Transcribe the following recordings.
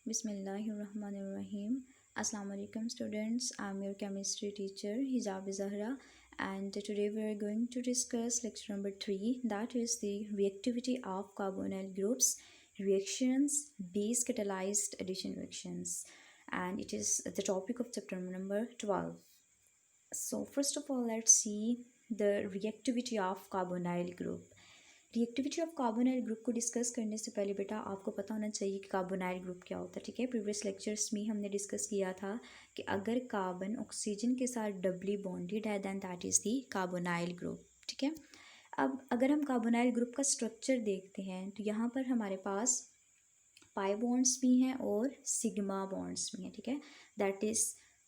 Bismillahirrahmanirrahim. Assalamu alaikum students. I'm your chemistry teacher Hijab Zahra, and today we are going to discuss lecture number 3, that is the reactivity of carbonyl groups, reactions, base catalyzed addition reactions, and it is the topic of chapter number 12. So first of all, let's see the reactivity of carbonyl group. Reactivity of carbonyl group को discuss करने से पहले बेटा आपको पता होना चाहिए कि कार्बोनाइल ग्रुप क्या होता है। ठीक है, प्रीवियस लेक्चर्स में हमने डिस्कस किया था कि अगर कार्बन ऑक्सीजन के साथ डबली बॉन्डेड है then that is the carbonyl group. ठीक है, अब अगर हम कार्बोनाइल ग्रुप का स्ट्रक्चर देखते हैं तो यहाँ पर हमारे पास पाई बॉन्ड्स भी हैं और सिग्मा बॉन्ड्स भी हैं। ठीक है, that is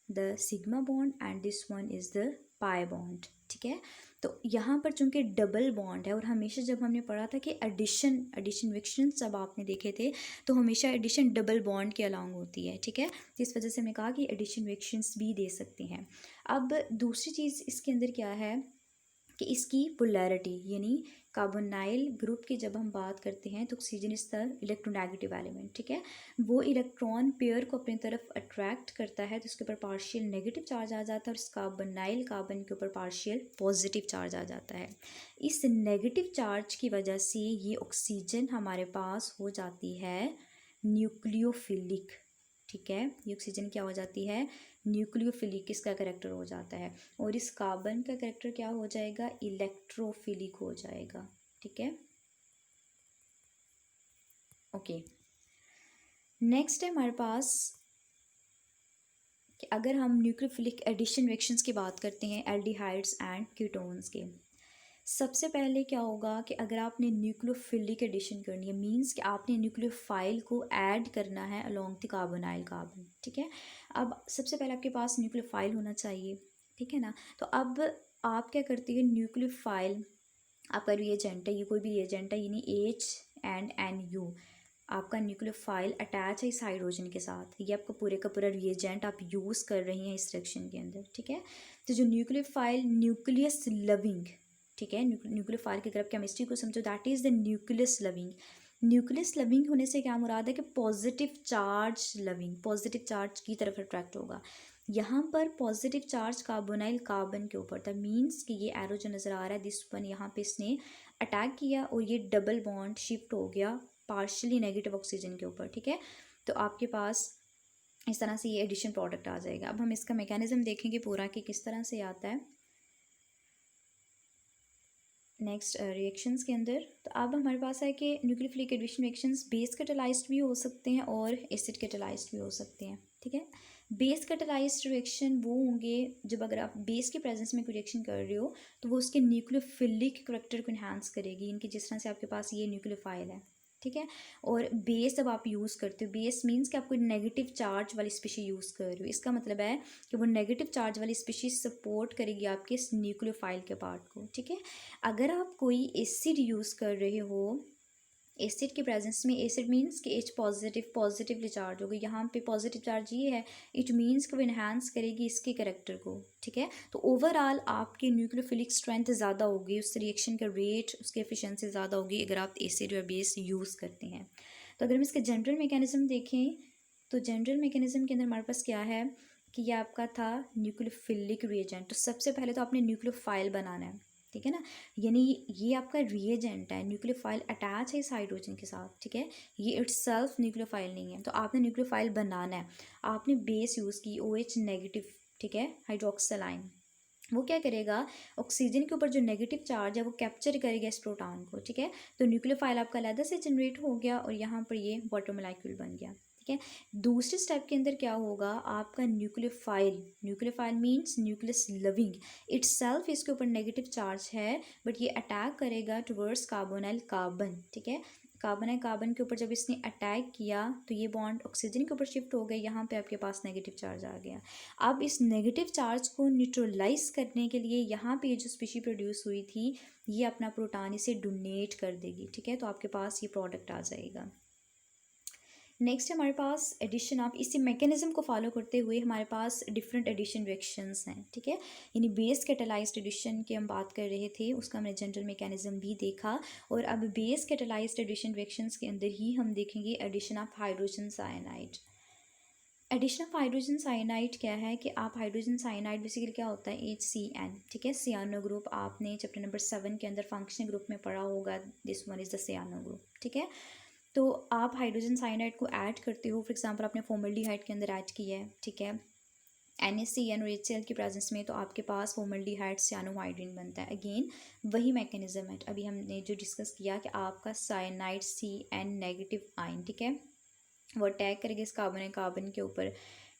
the sigma bond and this one is the pi bond. ठीक है, तो यहाँ पर चूंकि डबल बॉन्ड है और हमेशा जब हमने पढ़ा था कि एडिशन रिएक्शन जब आपने देखे थे तो हमेशा एडिशन डबल बॉन्ड के अलॉन्ग होती है। ठीक है, इस वजह से हमने कहा कि एडिशन रिएक्शंस भी दे सकते हैं। अब दूसरी चीज़ इसके अंदर क्या है कि इसकी पोलैरिटी, यानी कार्बोनाइल ग्रुप की जब हम बात करते हैं तो oxygen is the electronegative element. ठीक है, वो इलेक्ट्रॉन पेयर को अपनी तरफ अट्रैक्ट करता है तो उसके ऊपर पार्शियल नेगेटिव चार्ज आ जाता है और इस कार्बन के ऊपर पार्शियल पॉजिटिव चार्ज आ जाता है। इस नेगेटिव चार्ज की वजह से ये ऑक्सीजन हमारे पास हो जाती है न्यूक्लियोफिलिक। ठीक है, ये ऑक्सीजन क्या हो जाती है, न्यूक्लियोफिलिक इसका करेक्टर हो जाता है, और इस कार्बन का करेक्टर क्या हो जाएगा, इलेक्ट्रोफिलिक हो जाएगा। ठीक है, ओके। नेक्स्ट है हमारे पास कि अगर हम न्यूक्लियोफिलिक एडिशन रिएक्शंस की बात करते हैं एल्डिहाइड्स एंड कीटोन्स के, सबसे पहले क्या होगा कि अगर आपने न्यूक्लियोफिलिक एडिशन करनी है मींस कि आपने न्यूक्लियोफाइल को ऐड करना है अलोंग द कार्बोनाइल कार्बन। ठीक है, अब सबसे पहले आपके पास न्यूक्लियोफाइल होना चाहिए। ठीक है ना, तो अब आप क्या करते हैं, न्यूक्लियोफाइल आपका रिएजेंट है, ये कोई भी रिएजेंट है, यानी H&NU आपका न्यूक्लियोफाइल अटैच है इस हाइड्रोजन के साथ, ये आपका पूरे का पूरा रिएजेंट आप यूज़ कर रही हैं इस रिएक्शन के अंदर। ठीक है, तो जो न्यूक्लियोफाइल न्यूक्लियस लविंग, ठीक है, न्यूक्लियोफाइल की अगर आप केमिस्ट्री को समझो that is the nucleus loving. Nucleus loving होने से क्या मुराद है कि positive charge loving, positive charge की तरफ अट्रैक्ट होगा। यहाँ पर पॉजिटिव चार्ज कार्बोनाइल कार्बन के ऊपर था, मीन्स कि ये एरो जो नज़र आ रहा है दिस वन, यहाँ पे इसने अटैक किया और ये डबल बॉन्ड शिफ्ट हो गया पार्शली नेगेटिव ऑक्सीजन के ऊपर। ठीक है, तो आपके पास इस तरह से ये एडिशन प्रोडक्ट आ जाएगा। अब हम इसका मैकेनिज्म देखेंगे पूरा कि किस तरह से आता है नेक्स्ट रिएक्शंस के अंदर। तो अब हमारे पास है कि nucleophilic addition reactions base catalysed भी हो सकते हैं और एसिड कैटालाइज्ड भी हो सकते हैं। ठीक है, बेस कैटालाइज्ड रिएक्शन वो होंगे जब अगर आप बेस के प्रेजेंस में कोई रिएक्शन कर रहे हो तो वो उसके न्यूक्लियोफिलिक करैक्टर को इन्हांस करेगी, इनकी जिस तरह से आपके पास ये न्यूक्लियोफाइल है। ठीक है, और बेस जब आप यूज़ करते हो, बेस मीन्स कि आप कोई नेगेटिव चार्ज वाली स्पीशी यूज़ कर रहे हो, इसका मतलब है कि वो नेगेटिव चार्ज वाली स्पीशी सपोर्ट करेगी आपके इस न्यूक्लियोफाइल के पार्ट को। ठीक है, अगर आप कोई एसिड यूज़ कर रहे हो, एसिड के प्रेजेंस में, एसिड मीन्स कि H पॉजिटिवली चार्ज होगी, यहाँ पे पॉजिटिव चार्ज ये है, इट मीन्स कि वो इन्हांस करेगी इसके करेक्टर को। ठीक है, तो ओवरऑल आपकी न्यूक्लियोफिलिक स्ट्रेंथ ज़्यादा होगी, उस रिएक्शन का रेट, उसकी एफिशिएंसी ज़्यादा होगी अगर आप एसिड या बेस यूज़ करते हैं। तो अगर हम इसके जनरल मैकेनिज्म देखें तो जनरल मैकेनिज्म के अंदर हमारे पास क्या है कि ये आपका था न्यूक्लियोफिलिक रिएजेंट। तो सबसे पहले तो आपने न्यूक्लियोफाइल बनाना है। ठीक है ना, यानी ये आपका रिएजेंट है, न्यूक्लियोफाइल अटैच है इस हाइड्रोजन के साथ। ठीक है, ये इटसेल्फ न्यूक्लियोफाइल नहीं है, तो आपने न्यूक्लियोफाइल बनाना है। आपने बेस यूज़ की OH नेगेटिव, ठीक है, हाइड्रोक्सिल आयन, वो क्या करेगा, ऑक्सीजन के ऊपर जो नेगेटिव चार्ज है वो कैप्चर करेगा इस प्रोटॉन को। ठीक है, तो न्यूक्लियोफाइल आपका अलग से जनरेट हो गया और यहाँ पर ये वाटर मोलेक्यूल बन गया। ठीक है, दूसरे स्टेप के अंदर क्या होगा, आपका nucleophile means nucleus loving, itself इसके ऊपर नेगेटिव चार्ज है बट ये अटैक करेगा टुवर्ड्स कार्बोनाइल कार्बन। ठीक है, कार्बोनाइल कार्बन के ऊपर जब इसने अटैक किया तो ये बॉन्ड ऑक्सीजन के ऊपर शिफ्ट हो गए, यहाँ पे आपके पास नेगेटिव चार्ज आ गया। अब इस नेगेटिव चार्ज को न्यूट्रलाइज करने के लिए यहाँ पे जो स्पीशी प्रोड्यूस हुई थी ये अपना प्रोटॉन इसे डोनेट कर देगी। ठीक है, तो आपके पास ये प्रोडक्ट आ जाएगा। नेक्स्ट हमारे पास एडिशन ऑफ, इसी मैकेनिज्म को फॉलो करते हुए हमारे पास डिफरेंट एडिशन रिएक्शंस हैं, ठीक है। यानी बेस कैटालाइज्ड एडिशन की हम बात कर रहे थे, उसका हमने जनरल मैकेनिज्म भी देखा। और अब बेस कैटालाइज्ड एडिशन रिएक्शंस के अंदर ही हम देखेंगे addition of hydrogen cyanide. Addition of hydrogen cyanide क्या है कि आप हाइड्रोजन साइनाइड बेसिकली क्या होता है, HCN, ठीक है। सियानो ग्रुप आपने चैप्टर नंबर 7 के अंदर फंक्शनल ग्रुप में पढ़ा होगा, this one is the cyano group, ठीक है। तो आप हाइड्रोजन साइनाइड को ऐड करते हो, फॉर एग्जांपल आपने फॉर्मल्डिहाइड के अंदर ऐड किया है, ठीक है, NaCN और HCl की प्रेजेंस में, तो आपके पास फॉर्मल्डिहाइड सियानोहाइड्रिन बनता है। अगेन वही मैकेनिज्म है अभी हमने जो डिस्कस किया कि आपका साइनाइड CN नेगेटिव आयन, ठीक है, वो अटैक करेगा इस कार्बन के ऊपर,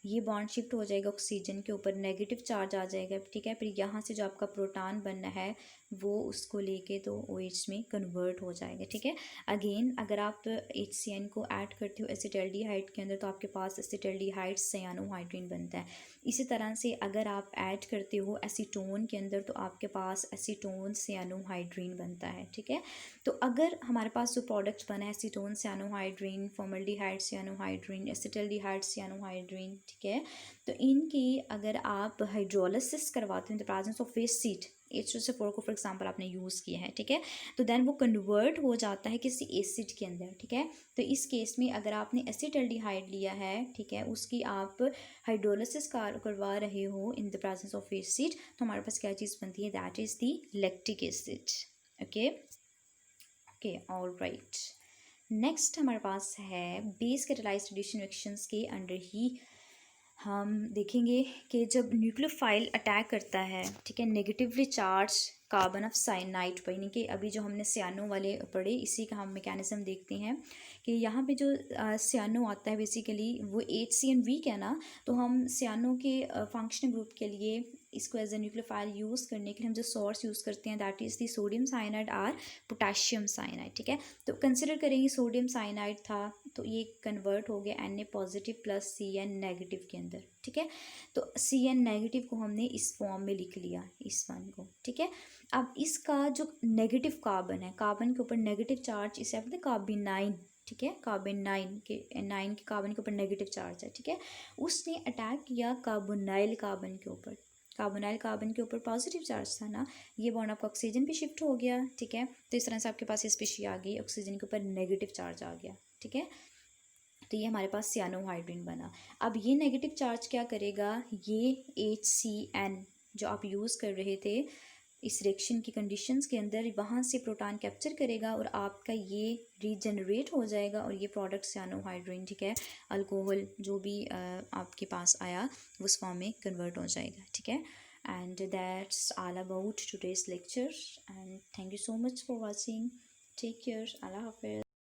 ये बॉन्ड शिफ्ट हो जाएगा ऑक्सीजन के ऊपर, नेगेटिव चार्ज आ जाएगा, ठीक है। फिर यहाँ से जो आपका प्रोटॉन बनना है वो उसको लेके तो OH में कन्वर्ट हो जाएगा, ठीक है। अगेन अगर आप HCN को ऐड करते हो एसिटल्डिहाइड के अंदर, तो आपके पास एसिटल्डिहाइड सियानोहाइड्रिन बनता है। इसी तरह से अगर आप ऐड करते हो एसीटोन के अंदर, तो आपके पास एसीटोन सियानोहाइड्रिन बनता है, ठीक है। तो अगर हमारे पास जो प्रोडक्ट बना है एसीटोन सियानोहाइड्रिन, फॉर्मल्डिहाइड सियानोहाइड्रिन, एसिटल्डिहाइड सियानोहाइड्रिन, ठीक है, तो इनकी अगर आप हाइड्रोलिसिस करवाते हैं the presence of acid H2SO4 को फॉर एग्जांपल आपने यूज़ किया है, ठीक है, तो देन वो कन्वर्ट हो जाता है किसी एसिड के अंदर, ठीक है। तो इस केस में अगर आपने एसिटल्डिहाइड लिया है, ठीक है, उसकी आप हाइड्रोलिसिस करवा रहे हो in the presence of acid, तो हमारे पास क्या चीज़ बनती है, that is the lactic acid. Okay okay, all right. Next हमारे पास है बेस कैटालाइज्ड एडिशन रिएक्शंस के अंडर ही हम देखेंगे कि जब न्यूक्लियोफाइल अटैक करता है, ठीक है, negatively charge carbon of cyanide पर, यानी कि अभी जो हमने सियानो वाले पढ़े इसी का हम मैकेनिज्म देखते हैं कि यहाँ पे जो सियानो आता है बेसिकली वो HCN वीक है ना, तो हम सियानो के फंक्शनल ग्रुप के लिए इसको एज ए न्यूक्लियोफाइल यूज़ करने के लिए हम जो सोर्स यूज़ करते हैं that is the sodium cyanide और पोटेशियम साइनाइड, ठीक है। तो कंसिडर करेंगे सोडियम साइनाइड था, तो ये कन्वर्ट हो गया Na positive plus CN negative के अंदर, ठीक है। तो CN नेगेटिव को हमने इस फॉर्म में लिख लिया, इस वन को, ठीक है। अब इसका जो नेगेटिव कार्बन है, कार्बन के ऊपर नेगेटिव चार्ज इसे आप कार्बिनाइन, ठीक है, कार्बन 9 के कार्बन के ऊपर नेगेटिव चार्ज है, ठीक है। उसने अटैक किया कार्बोनाइल कार्बन के ऊपर, कार्बोनाइल कार्बन के ऊपर पॉजिटिव चार्ज था ना, ये बॉन्ड आपका ऑक्सीजन पे शिफ्ट हो गया, ठीक है। तो इस तरह से आपके पास स्पीशी आ गई, ऑक्सीजन के ऊपर नेगेटिव चार्ज आ गया, ठीक है। तो ये हमारे पास सियानोहाइड्रिन बना। अब ये नेगेटिव चार्ज क्या करेगा, ये HCN जो आप यूज़ कर रहे थे इस रिएक्शन की कंडीशंस के अंदर, वहाँ से प्रोटॉन कैप्चर करेगा और आपका ये रीजनरेट हो जाएगा और ये प्रोडक्ट सियानोहाइड्रिन, ठीक है, अल्कोहल जो भी आपके पास आया उस फॉर्म में कन्वर्ट हो जाएगा, ठीक है। And that's all about today's lecture and thank you so much for watching, take care, अल्लाह हाफिज़।